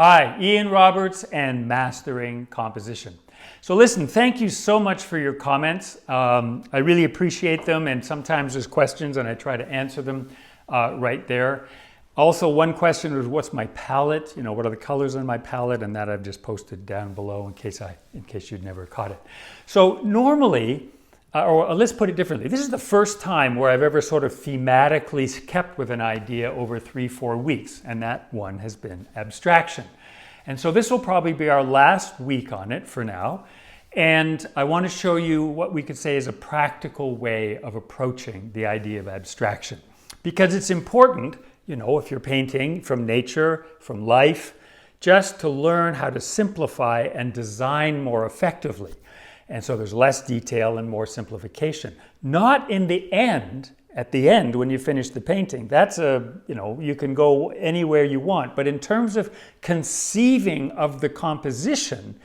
Hi, Ian Roberts and Mastering Composition. So listen, thank you so much for your comments. I really appreciate them, and sometimes there's questions and I try to answer them right there. Also, one question was, what's my palette? You know, what are the colors on my palette? And that I've just posted down below in case you'd never caught it. So normally, or let's put it differently, this is the first time where I've ever sort of thematically kept with an idea over 3-4 weeks, and that one has been abstraction. And so this will probably be our last week on it for now. And I want to show you what we could say is a practical way of approaching the idea of abstraction. Because it's important, you know, if you're painting from nature, from life, just to learn how to simplify and design more effectively. And so there's less detail and more simplification. Not in the end, at the end when you finish the painting. That's you can go anywhere you want. But in terms of conceiving of the composition,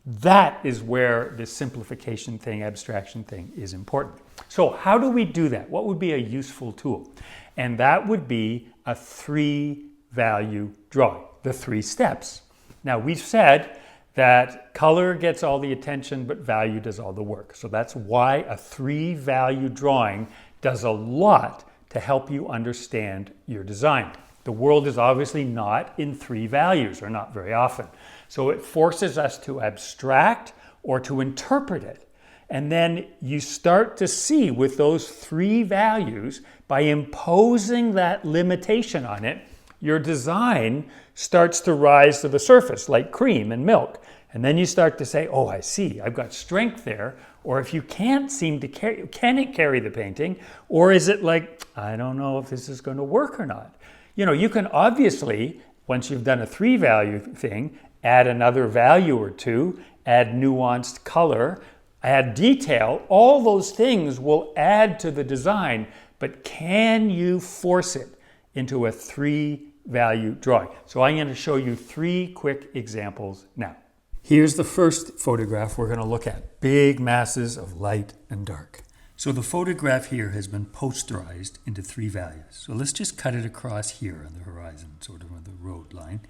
that is where this simplification thing, abstraction thing is important. So how do we do that? What would be a useful tool? And that would be a 3-value drawing, the 3 steps. Now we've said that color gets all the attention, but value does all the work. So that's why a 3-value drawing does a lot to help you understand your design. The world is obviously not in 3 values, or not very often. So it forces us to abstract or to interpret it. And then you start to see with those 3 values, by imposing that limitation on it, your design starts to rise to the surface like cream and milk. And then you start to say, oh, I see, I've got strength there. Or if you can't seem to carry, can it carry the painting? Or is it like, I don't know if this is going to work or not? You know, you can obviously, once you've done a 3-value thing, add another value or 2, add nuanced color, add detail. All those things will add to the design, but can you force it into a 3-value drawing? So I'm going to show you 3 quick examples now. Here's the first photograph we're going to look at. Big masses of light and dark. So the photograph here has been posterized into 3 values. So let's just cut it across here on the horizon, sort of on the road line.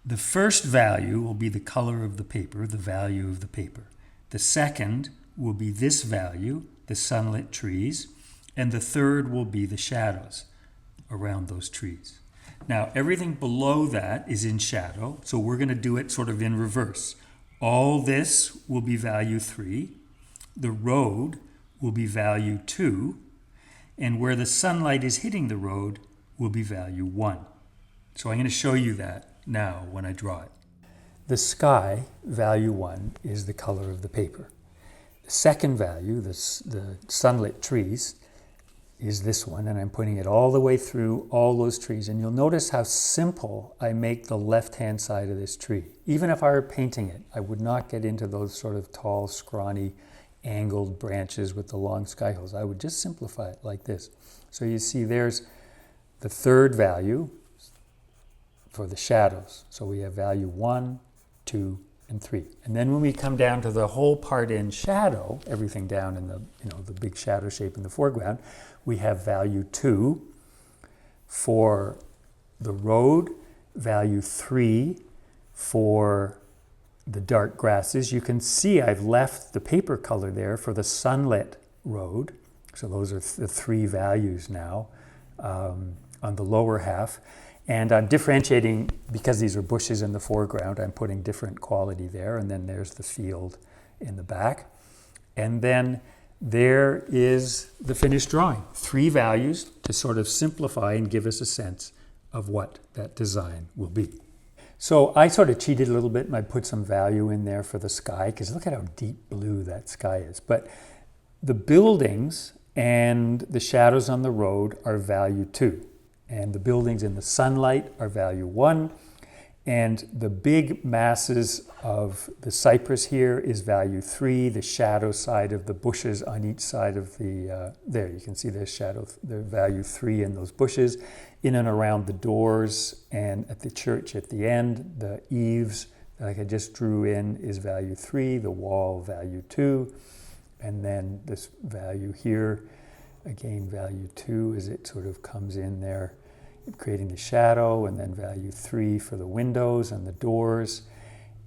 The first value will be the color of the paper, the value of the paper. The second will be this value, the sunlit trees. And the third will be the shadows around those trees. Now, everything below that is in shadow, so we're going to do it sort of in reverse. All this will be value 3. The road will be value 2. And where the sunlight is hitting the road will be value 1. So I'm going to show you that now when I draw it. The sky, value 1, is the color of the paper. The second value, the sunlit trees, is this one, and I'm putting it all the way through all those trees. And you'll notice how simple I make the left-hand side of this tree. Even if I were painting it, I would not get into those sort of tall, scrawny, angled branches with the long sky hills. I would just simplify it like this. So you see there's the third value for the shadows. So we have value 1, 2, and 3. And then when we come down to the whole part in shadow, everything down in the big shadow shape in the foreground, we have value 2 for the road, value 3 for the dark grasses. You can see I've left the paper color there for the sunlit road. So those are the 3 values now on the lower half. And I'm differentiating, because these are bushes in the foreground, I'm putting different quality there. And then there's the field in the back. And then there is the finished drawing. 3 values to sort of simplify and give us a sense of what that design will be. So I sort of cheated a little bit and I put some value in there for the sky, because look at how deep blue that sky is. But the buildings and the shadows on the road are value 2. And the buildings in the sunlight are value 1. And the big masses of the cypress here is value 3. The shadow side of the bushes on each side of the, there you can see the shadow, the value 3 in those bushes. In and around the doors and at the church at the end, the eaves like I just drew in is value 3, the wall value 2. And then this value here, again value 2 as it sort of comes in there creating the shadow, and then value 3 for the windows and the doors.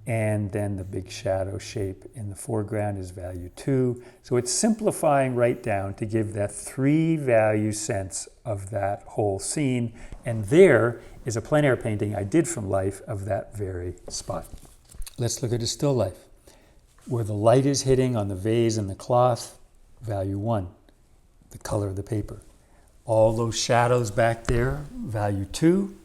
And then the big shadow shape in the foreground is value 2. So it's simplifying right down to give that 3 value sense of that whole scene. And there is a plein air painting I did from life of that very spot. Let's look at a still life. Where the light is hitting on the vase and the cloth, value 1, the color of the paper. All those shadows back there, value 2.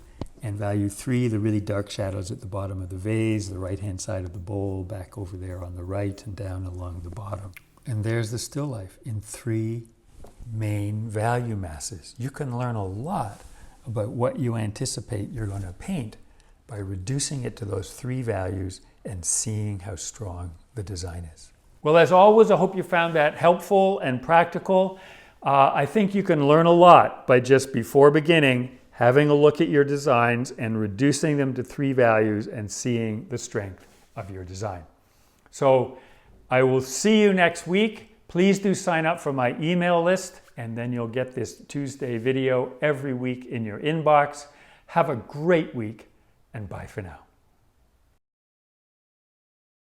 And value 3, the really dark shadows at the bottom of the vase, the right-hand side of the bowl, back over there on the right and down along the bottom. And there's the still life in 3 main value masses. You can learn a lot about what you anticipate you're going to paint by reducing it to those 3 values and seeing how strong the design is. Well, as always, I hope you found that helpful and practical. I think you can learn a lot by just before beginning having a look at your designs and reducing them to 3 values and seeing the strength of your design. So I will see you next week. Please do sign up for my email list, and then you'll get this Tuesday video every week in your inbox. Have a great week, and bye for now.